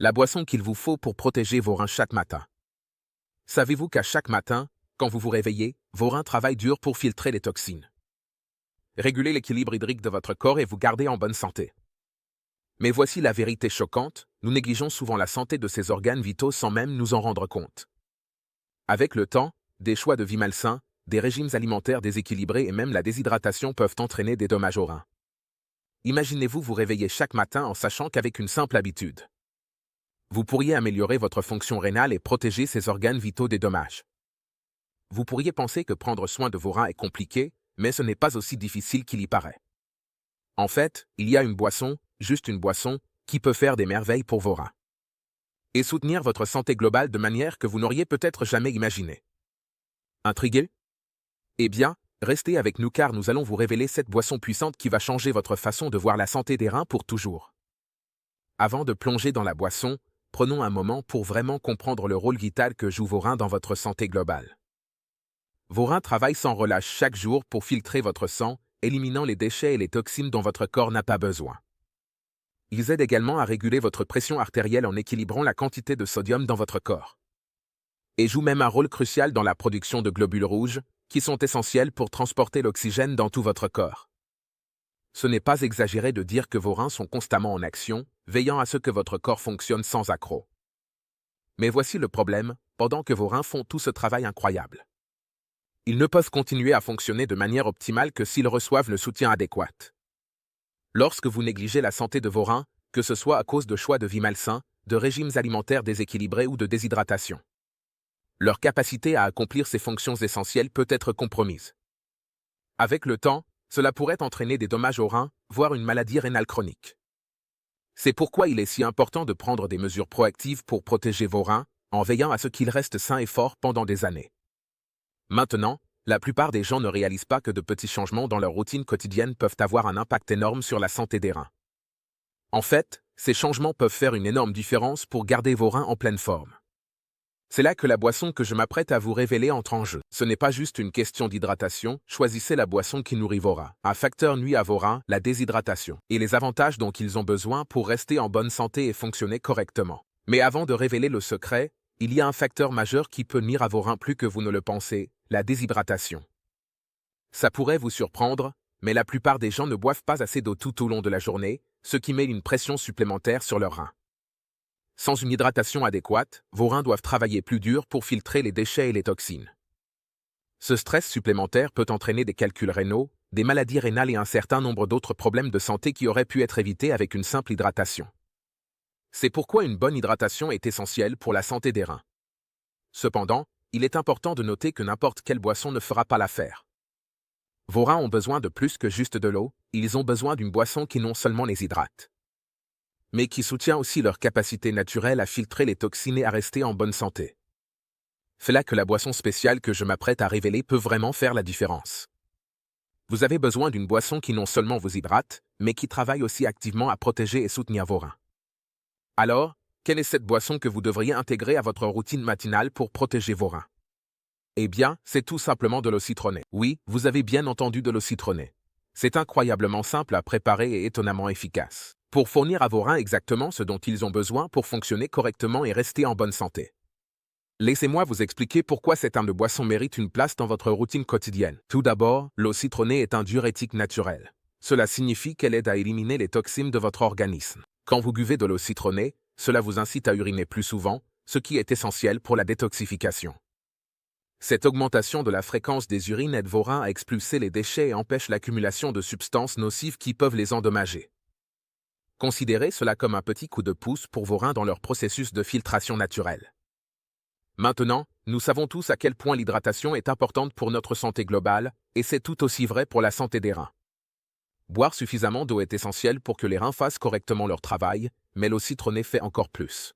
La boisson qu'il vous faut pour protéger vos reins chaque matin. Savez-vous qu'à chaque matin, quand vous vous réveillez, vos reins travaillent dur pour filtrer les toxines, réguler l'équilibre hydrique de votre corps et vous garder en bonne santé. Mais voici la vérité choquante, nous négligeons souvent la santé de ces organes vitaux sans même nous en rendre compte. Avec le temps, des choix de vie malsains, des régimes alimentaires déséquilibrés et même la déshydratation peuvent entraîner des dommages aux reins. Imaginez-vous vous réveiller chaque matin en sachant qu'avec une simple habitude, vous pourriez améliorer votre fonction rénale et protéger ces organes vitaux des dommages. Vous pourriez penser que prendre soin de vos reins est compliqué, mais ce n'est pas aussi difficile qu'il y paraît. En fait, il y a une boisson, juste une boisson, qui peut faire des merveilles pour vos reins et soutenir votre santé globale de manière que vous n'auriez peut-être jamais imaginé. Intrigué? Eh bien, restez avec nous car nous allons vous révéler cette boisson puissante qui va changer votre façon de voir la santé des reins pour toujours. Avant de plonger dans la boisson, prenons un moment pour vraiment comprendre le rôle vital que jouent vos reins dans votre santé globale. Vos reins travaillent sans relâche chaque jour pour filtrer votre sang, éliminant les déchets et les toxines dont votre corps n'a pas besoin. Ils aident également à réguler votre pression artérielle en équilibrant la quantité de sodium dans votre corps. Et jouent même un rôle crucial dans la production de globules rouges, qui sont essentiels pour transporter l'oxygène dans tout votre corps. Ce n'est pas exagéré de dire que vos reins sont constamment en action, veillant à ce que votre corps fonctionne sans accroc. Mais voici le problème, pendant que vos reins font tout ce travail incroyable, ils ne peuvent continuer à fonctionner de manière optimale que s'ils reçoivent le soutien adéquat. Lorsque vous négligez la santé de vos reins, que ce soit à cause de choix de vie malsains, de régimes alimentaires déséquilibrés ou de déshydratation, leur capacité à accomplir ces fonctions essentielles peut être compromise. Avec le temps, cela pourrait entraîner des dommages aux reins, voire une maladie rénale chronique. C'est pourquoi il est si important de prendre des mesures proactives pour protéger vos reins, en veillant à ce qu'ils restent sains et forts pendant des années. Maintenant, la plupart des gens ne réalisent pas que de petits changements dans leur routine quotidienne peuvent avoir un impact énorme sur la santé des reins. En fait, ces changements peuvent faire une énorme différence pour garder vos reins en pleine forme. C'est là que la boisson que je m'apprête à vous révéler entre en jeu. Ce n'est pas juste une question d'hydratation, choisissez la boisson qui nourrit vos reins. Un facteur nuit à vos reins, la déshydratation, et les avantages dont ils ont besoin pour rester en bonne santé et fonctionner correctement. Mais avant de révéler le secret, il y a un facteur majeur qui peut nuire à vos reins plus que vous ne le pensez, la déshydratation. Ça pourrait vous surprendre, mais la plupart des gens ne boivent pas assez d'eau tout au long de la journée, ce qui met une pression supplémentaire sur leurs reins. Sans une hydratation adéquate, vos reins doivent travailler plus dur pour filtrer les déchets et les toxines. Ce stress supplémentaire peut entraîner des calculs rénaux, des maladies rénales et un certain nombre d'autres problèmes de santé qui auraient pu être évités avec une simple hydratation. C'est pourquoi une bonne hydratation est essentielle pour la santé des reins. Cependant, il est important de noter que n'importe quelle boisson ne fera pas l'affaire. Vos reins ont besoin de plus que juste de l'eau, ils ont besoin d'une boisson qui non seulement les hydrate, mais qui soutient aussi leur capacité naturelle à filtrer les toxines et à rester en bonne santé. C'est là que la boisson spéciale que je m'apprête à révéler peut vraiment faire la différence. Vous avez besoin d'une boisson qui non seulement vous hydrate, mais qui travaille aussi activement à protéger et soutenir vos reins. Alors, quelle est cette boisson que vous devriez intégrer à votre routine matinale pour protéger vos reins? Eh bien, c'est tout simplement de l'eau citronnée. Oui, vous avez bien entendu de l'eau citronnée. C'est incroyablement simple à préparer et étonnamment efficace pour fournir à vos reins exactement ce dont ils ont besoin pour fonctionner correctement et rester en bonne santé. Laissez-moi vous expliquer pourquoi cette arme de boisson mérite une place dans votre routine quotidienne. Tout d'abord, l'eau citronnée est un diurétique naturel. Cela signifie qu'elle aide à éliminer les toxines de votre organisme. Quand vous buvez de l'eau citronnée, cela vous incite à uriner plus souvent, ce qui est essentiel pour la détoxification. Cette augmentation de la fréquence des urines aide vos reins à expulser les déchets et empêche l'accumulation de substances nocives qui peuvent les endommager. Considérez cela comme un petit coup de pouce pour vos reins dans leur processus de filtration naturelle. Maintenant, nous savons tous à quel point l'hydratation est importante pour notre santé globale, et c'est tout aussi vrai pour la santé des reins. Boire suffisamment d'eau est essentiel pour que les reins fassent correctement leur travail, mais l'eau citronnée fait encore plus.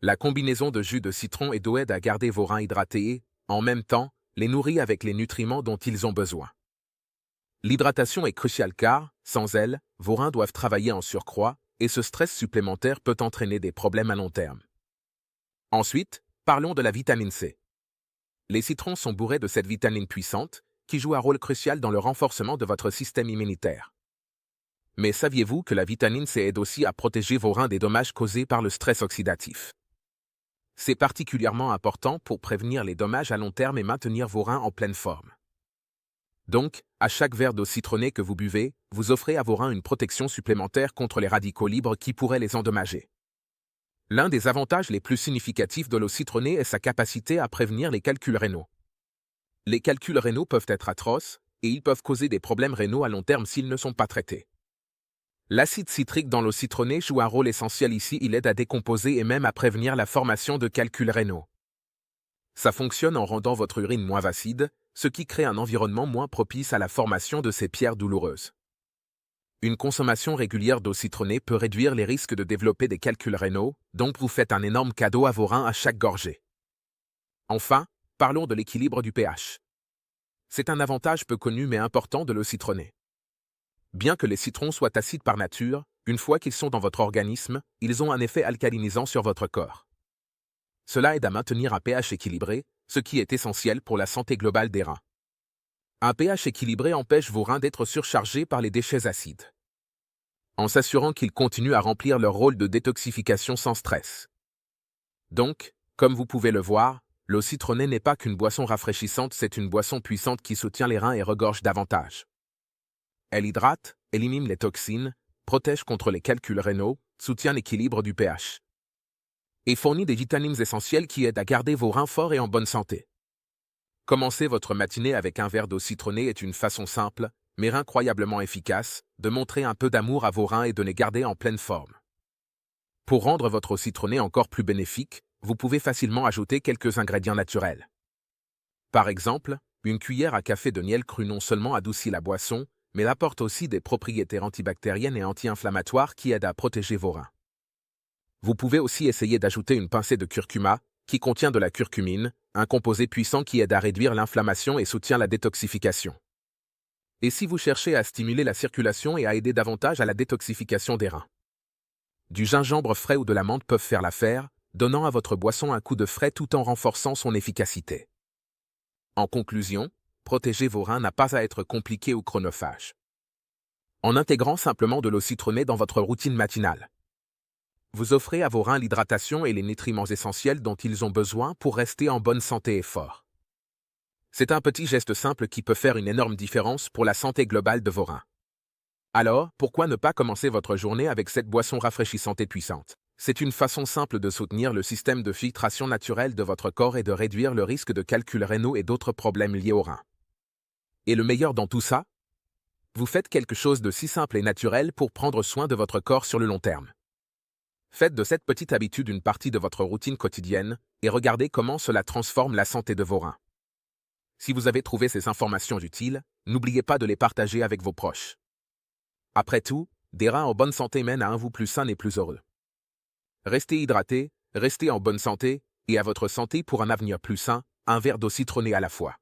La combinaison de jus de citron et d'eau aide à garder vos reins hydratés et, en même temps, les nourrit avec les nutriments dont ils ont besoin. L'hydratation est cruciale car, sans elle, vos reins doivent travailler en surcroît, et ce stress supplémentaire peut entraîner des problèmes à long terme. Ensuite, parlons de la vitamine C. Les citrons sont bourrés de cette vitamine puissante, qui joue un rôle crucial dans le renforcement de votre système immunitaire. Mais saviez-vous que la vitamine C aide aussi à protéger vos reins des dommages causés par le stress oxydatif? C'est particulièrement important pour prévenir les dommages à long terme et maintenir vos reins en pleine forme. Donc, à chaque verre d'eau citronnée que vous buvez, vous offrez à vos reins une protection supplémentaire contre les radicaux libres qui pourraient les endommager. L'un des avantages les plus significatifs de l'eau citronnée est sa capacité à prévenir les calculs rénaux. Les calculs rénaux peuvent être atroces, et ils peuvent causer des problèmes rénaux à long terme s'ils ne sont pas traités. L'acide citrique dans l'eau citronnée joue un rôle essentiel ici, il aide à décomposer et même à prévenir la formation de calculs rénaux. Ça fonctionne en rendant votre urine moins acide, ce qui crée un environnement moins propice à la formation de ces pierres douloureuses. Une consommation régulière d'eau citronnée peut réduire les risques de développer des calculs rénaux, donc vous faites un énorme cadeau à vos reins à chaque gorgée. Enfin, parlons de l'équilibre du pH. C'est un avantage peu connu mais important de l'eau citronnée. Bien que les citrons soient acides par nature, une fois qu'ils sont dans votre organisme, ils ont un effet alcalinisant sur votre corps. Cela aide à maintenir un pH équilibré, ce qui est essentiel pour la santé globale des reins. Un pH équilibré empêche vos reins d'être surchargés par les déchets acides, en s'assurant qu'ils continuent à remplir leur rôle de détoxification sans stress. Donc, comme vous pouvez le voir, l'eau citronnée n'est pas qu'une boisson rafraîchissante, c'est une boisson puissante qui soutient les reins et regorge davantage. Elle hydrate, élimine les toxines, protège contre les calculs rénaux, soutient l'équilibre du pH. Et fournit des vitamines essentielles qui aident à garder vos reins forts et en bonne santé. Commencer votre matinée avec un verre d'eau citronnée est une façon simple, mais incroyablement efficace, de montrer un peu d'amour à vos reins et de les garder en pleine forme. Pour rendre votre eau citronnée encore plus bénéfique, vous pouvez facilement ajouter quelques ingrédients naturels. Par exemple, une cuillère à café de miel cru non seulement adoucit la boisson, mais apporte aussi des propriétés antibactériennes et anti-inflammatoires qui aident à protéger vos reins. Vous pouvez aussi essayer d'ajouter une pincée de curcuma, qui contient de la curcumine, un composé puissant qui aide à réduire l'inflammation et soutient la détoxification. Et si vous cherchez à stimuler la circulation et à aider davantage à la détoxification des reins? Du gingembre frais ou de la menthe peuvent faire l'affaire, donnant à votre boisson un coup de frais tout en renforçant son efficacité. En conclusion, protéger vos reins n'a pas à être compliqué ou chronophage. En intégrant simplement de l'eau citronnée dans votre routine matinale, vous offrez à vos reins l'hydratation et les nutriments essentiels dont ils ont besoin pour rester en bonne santé et forts. C'est un petit geste simple qui peut faire une énorme différence pour la santé globale de vos reins. Alors, pourquoi ne pas commencer votre journée avec cette boisson rafraîchissante et puissante? C'est une façon simple de soutenir le système de filtration naturelle de votre corps et de réduire le risque de calculs rénaux et d'autres problèmes liés aux reins. Et le meilleur dans tout ça? Vous faites quelque chose de si simple et naturel pour prendre soin de votre corps sur le long terme. Faites de cette petite habitude une partie de votre routine quotidienne et regardez comment cela transforme la santé de vos reins. Si vous avez trouvé ces informations utiles, n'oubliez pas de les partager avec vos proches. Après tout, des reins en bonne santé mènent à un vous plus sain et plus heureux. Restez hydraté, restez en bonne santé, et à votre santé pour un avenir plus sain, un verre d'eau citronnée à la fois.